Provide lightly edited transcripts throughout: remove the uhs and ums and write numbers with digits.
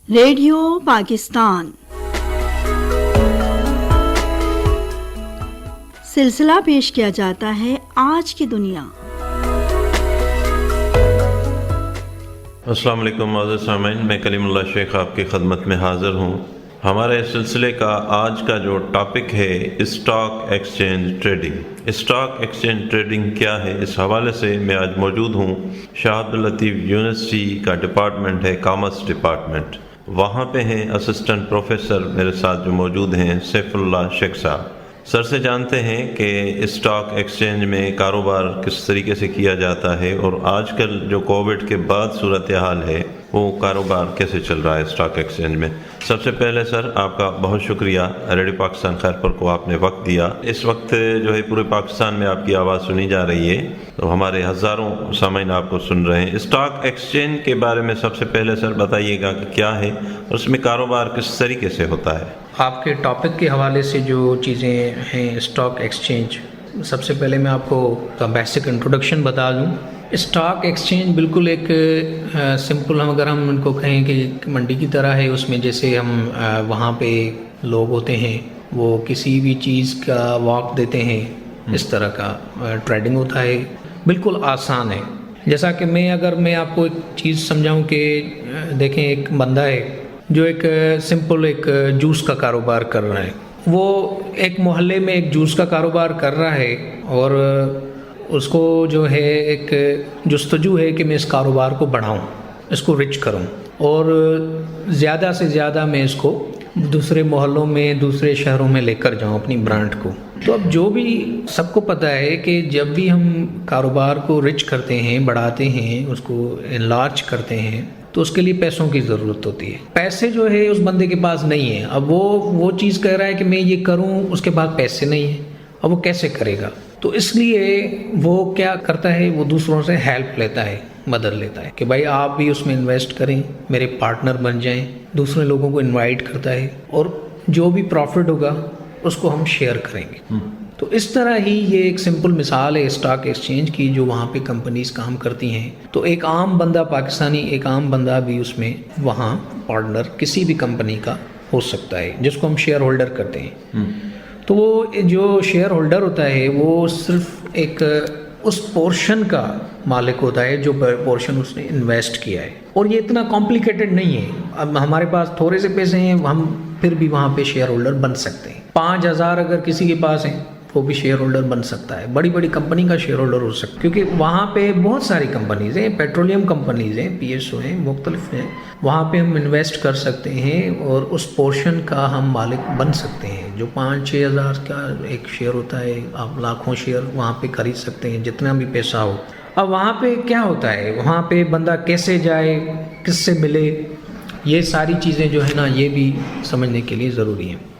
Radio Pakistan सिलसिला पेश किया जाता है आज की दुनिया। अस्सलाम वालेकुम मोअज़्ज़ज़ सामीन, मैं कलीमुल्लाह शेख आपकी खदमत में हाज़िर हूँ। हमारे सिलसिले का आज का जो टॉपिक है stock exchange trading. Stock exchange trading क्या है, इस हवाले से मैं आज मौजूद हूँ। शाह अब्दुल लतीफ़ यूनिवर्सिटी का डिपार्टमेंट है कॉमर्स डिपार्टमेंट, वहाँ पे हैं असिस्टेंट प्रोफेसर मेरे साथ जो मौजूद हैं सैफुल्लाह शेख साहब। सर से जानते हैं कि स्टॉक एक्सचेंज में कारोबार किस तरीके से किया जाता है और आजकल जो कोविड के बाद सूरत हाल है वो कारोबार कैसे चल रहा है स्टॉक एक्सचेंज में। सबसे पहले सर आपका बहुत शुक्रिया, रेडियो पाकिस्तान खैरपुर को आपने वक्त दिया। इस वक्त जो है पूरे पाकिस्तान में आपकी आवाज़ सुनी जा रही है, तो हमारे हज़ारों सामीन आपको सुन रहे हैं। स्टॉक एक्सचेंज के बारे में सबसे पहले सर बताइएगा कि क्या है और उसमें कारोबार किस तरीके से होता है। आपके टॉपिक के हवाले से जो चीज़ें हैं स्टॉक एक्सचेंज, सबसे पहले मैं आपको बेसिक इंट्रोडक्शन बता दूं। स्टॉक एक्सचेंज बिल्कुल एक सिंपल, अगर हम उनको कहें कि मंडी की तरह है। उसमें जैसे हम वहाँ पे लोग होते हैं वो किसी भी चीज़ का वॉक देते हैं, इस तरह का ट्रेडिंग होता है। बिल्कुल आसान है। जैसा कि मैं आपको एक चीज़ समझाऊं कि देखें, एक बंदा है जो एक सिंपल एक जूस का कारोबार कर रहा है। वो एक मोहल्ले में एक जूस का कारोबार कर रहा है और उसको जो है एक जुस्तजू है कि मैं इस कारोबार को बढ़ाऊं, इसको रिच करूं और ज़्यादा से ज़्यादा मैं इसको दूसरे मोहल्लों में, दूसरे शहरों में लेकर जाऊं अपनी ब्रांड को। तो अब जो भी सबको पता है कि जब भी हम कारोबार को रिच करते हैं, बढ़ाते हैं, उसको एनलार्ज करते हैं, तो उसके लिए पैसों की ज़रूरत होती है। पैसे जो है उस बंदे के पास नहीं है। अब वो चीज़ कह रहा है कि मैं ये करूं, उसके पास पैसे नहीं है। अब वो कैसे करेगा? तो इसलिए वो क्या करता है, वो दूसरों से हेल्प लेता है, मदद लेता है कि भाई आप भी उसमें इन्वेस्ट करें, मेरे पार्टनर बन जाएं। दूसरे लोगों को इनवाइट करता है और जो भी प्रॉफिट होगा उसको हम शेयर करेंगे। तो इस तरह ही ये एक सिंपल मिसाल है स्टॉक एक्सचेंज की, जो वहाँ पे कंपनीज काम करती हैं। तो एक आम बंदा, पाकिस्तानी एक आम बंदा भी उसमें वहाँ पार्टनर किसी भी कंपनी का हो सकता है, जिसको हम शेयर होल्डर करते हैं। तो वो जो शेयर होल्डर होता है वो सिर्फ एक उस पोर्शन का मालिक होता है जो पोर्शन उसने इन्वेस्ट किया है। और ये इतना कॉम्प्लिकेटेड नहीं है। अब हमारे पास थोड़े से पैसे हैं, हम फिर भी वहाँ पे शेयर होल्डर बन सकते हैं। 5,000 अगर किसी के पास है वो भी शेयर होल्डर बन सकता है, बड़ी बड़ी कंपनी का शेयर होल्डर हो सकता है, क्योंकि वहाँ पे बहुत सारी कंपनीज हैं, पेट्रोलियम कंपनीज हैं, PSO हैं, मुख्तलिफ हैं। वहाँ पे हम इन्वेस्ट कर सकते हैं और उस पोर्शन का हम मालिक बन सकते हैं। जो 5-6 हज़ार का एक शेयर होता है, आप लाखों शेयर वहाँ पे खरीद सकते हैं, जितना भी पैसा हो। अब वहाँ पे क्या होता है, वहाँ पे बंदा कैसे जाए, किससे मिले, ये सारी चीज़ें जो है ना, ये भी समझने के लिए ज़रूरी है।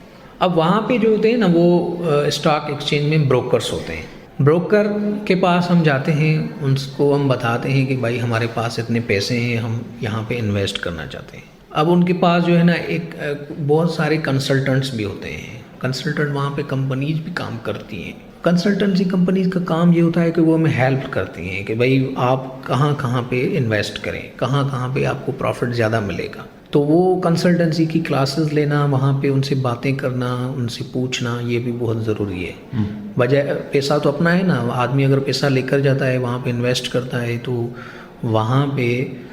अब वहाँ पे जो होते हैं ना, वो स्टॉक एक्सचेंज में ब्रोकर्स होते हैं। ब्रोकर के पास हम जाते हैं, उनको हम बताते हैं कि भाई हमारे पास इतने पैसे हैं, हम यहाँ पे इन्वेस्ट करना चाहते हैं। अब उनके पास जो है ना एक बहुत सारे कंसल्टेंट्स भी होते हैं। कंसल्टेंट वहाँ पे कंपनीज भी काम करती हैं। कंसल्टेंसी कंपनीज का काम ये होता है कि वो हमें हेल्प करती हैं कि भाई आप कहाँ कहाँ पे इन्वेस्ट करें, कहाँ कहाँ पे आपको प्रॉफिट ज़्यादा मिलेगा। तो वो कंसल्टेंसी की क्लासेस लेना, वहाँ पे उनसे बातें करना, उनसे पूछना, ये भी बहुत ज़रूरी है। वजह पैसा तो अपना है ना, आदमी अगर पैसा लेकर जाता है वहाँ पे इन्वेस्ट करता है तो वहाँ पे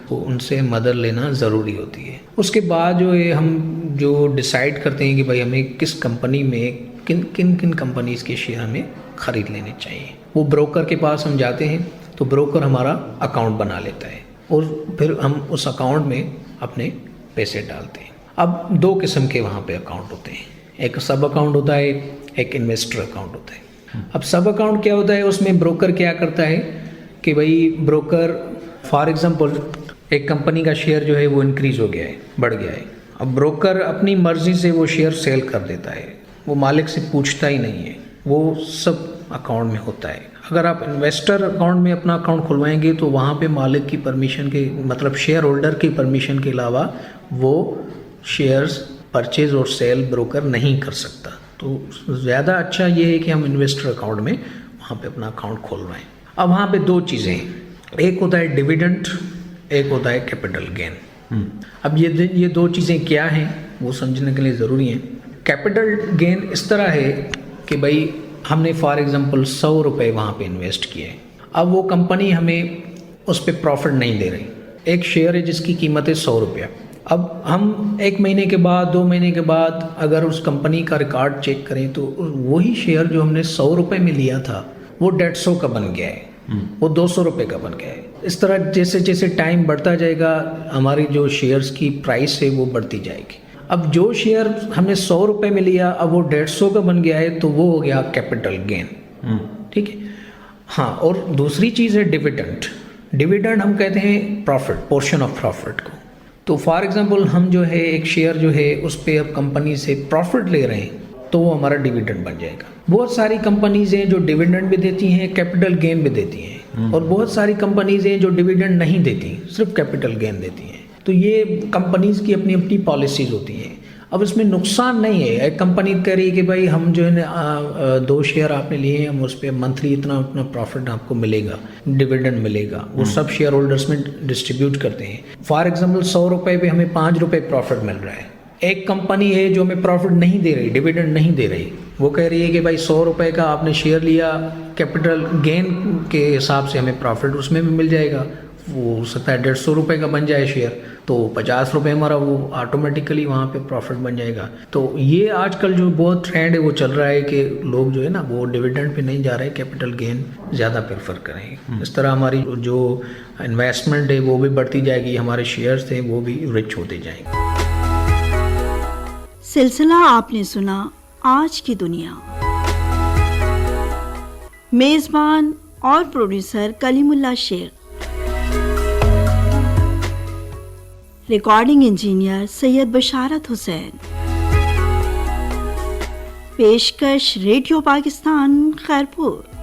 तो उनसे मदद लेना ज़रूरी होती है। उसके बाद जो है हम जो डिसाइड करते हैं कि भाई हमें किस कंपनी में किन किन कंपनीज़ के शेयर हमें ख़रीद लेने चाहिए। वो ब्रोकर के पास हम जाते हैं तो ब्रोकर हमारा अकाउंट बना लेता है और फिर हम उस अकाउंट में अपने पैसे डालते हैं। अब 2 किस्म के वहाँ पे अकाउंट होते हैं, एक सब अकाउंट होता है, एक इन्वेस्टर अकाउंट होता है। अब सब अकाउंट क्या होता है, उसमें ब्रोकर क्या करता है कि भाई ब्रोकर फॉर एग्जांपल एक कंपनी का शेयर जो है वो इंक्रीज़ हो गया है, बढ़ गया है। अब ब्रोकर अपनी मर्ज़ी से वो शेयर सेल कर देता है, वो मालिक से पूछता ही नहीं है, वो सब अकाउंट में होता है। अगर आप इन्वेस्टर अकाउंट में अपना अकाउंट खुलवाएंगे तो वहाँ पे मालिक की परमिशन के, मतलब शेयर होल्डर की परमिशन के अलावा वो शेयर्स परचेज और सेल ब्रोकर नहीं कर सकता। तो ज़्यादा अच्छा ये है कि हम इन्वेस्टर अकाउंट में वहाँ पे अपना अकाउंट खोलवाएं। अब वहाँ पे 2 चीज़ें हैं, एक होता है डिविडेंड, एक होता है कैपिटल गेन। अब ये दो चीज़ें क्या हैं वो समझने के लिए ज़रूरी हैं। कैपिटल गेन इस तरह है कि भाई हमने फॉर एग्जांपल 100 रुपये वहाँ पे इन्वेस्ट किए, अब वो कंपनी हमें उस पर प्रॉफिट नहीं दे रही। एक शेयर है जिसकी कीमत है 100 रुपया। अब हम 1 महीने के बाद 2 महीने के बाद अगर उस कंपनी का रिकॉर्ड चेक करें तो वही शेयर जो हमने 100 रुपये में लिया था वो 150 का बन गया है, वो 200 रुपये का बन गया है। इस तरह जैसे जैसे टाइम बढ़ता जाएगा हमारी जो शेयर्स की प्राइस है वो बढ़ती जाएगी। अब जो शेयर हमने 100 रुपये में लिया अब वो 150 का बन गया है, तो वो हो गया कैपिटल गेन। ठीक है। हाँ, और दूसरी चीज़ है डिविडेंड। डिविडेंड हम कहते हैं प्रॉफिट, पोर्शन ऑफ प्रॉफिट को। तो फॉर एग्जांपल हम जो है एक शेयर जो है उस पर अब कंपनी से प्रॉफिट ले रहे हैं तो वो हमारा डिविडेंड बन जाएगा। बहुत सारी कंपनीज हैं जो डिविडेंड भी देती हैं, कैपिटल गेन भी देती हैं, और बहुत सारी कंपनीज हैं जो डिविडेंड नहीं देती, सिर्फ कैपिटल गेन देती हैं। तो ये कंपनीज की अपनी अपनी पॉलिसीज होती हैं। अब इसमें नुकसान नहीं है। एक कंपनी कह रही है कि भाई हम जो है ना 2 शेयर आपने लिए, हम उस पर मंथली इतना उतना प्रॉफिट आपको मिलेगा, डिविडेंड मिलेगा, वो सब शेयर होल्डर्स में डिस्ट्रीब्यूट करते हैं। फॉर एग्जांपल 100 रुपये पे हमें 5 रुपये प्रॉफिट मिल रहा है। एक कंपनी है जो हमें प्रॉफिट नहीं दे रही, डिविडेंड नहीं दे रही, वो कह रही है कि भाई 100 रुपये का आपने शेयर लिया, कैपिटल गेन के हिसाब से हमें प्रॉफिट उसमें भी मिल जाएगा। वो हो सकता है 150 रुपये का बन जाए शेयर, तो 50 रुपये हमारा वो ऑटोमेटिकली वहाँ पे प्रॉफिट बन जाएगा। तो ये आजकल जो बहुत ट्रेंड है वो चल रहा है कि लोग जो है ना वो डिविडेंड पे नहीं जा रहे, कैपिटल गेन ज़्यादा प्रेफर करेंगे। इस तरह हमारी जो इन्वेस्टमेंट है वो भी बढ़ती जाएगी, हमारे शेयर्स हैं वो भी रिच होते जाएंगे। सिलसिला आपने सुना आज की दुनिया। मेजबान और producer Kalimullah Sheikh, recording engineer Syed Basharat Hussain, पेशकश रेडियो पाकिस्तान खैरपुर।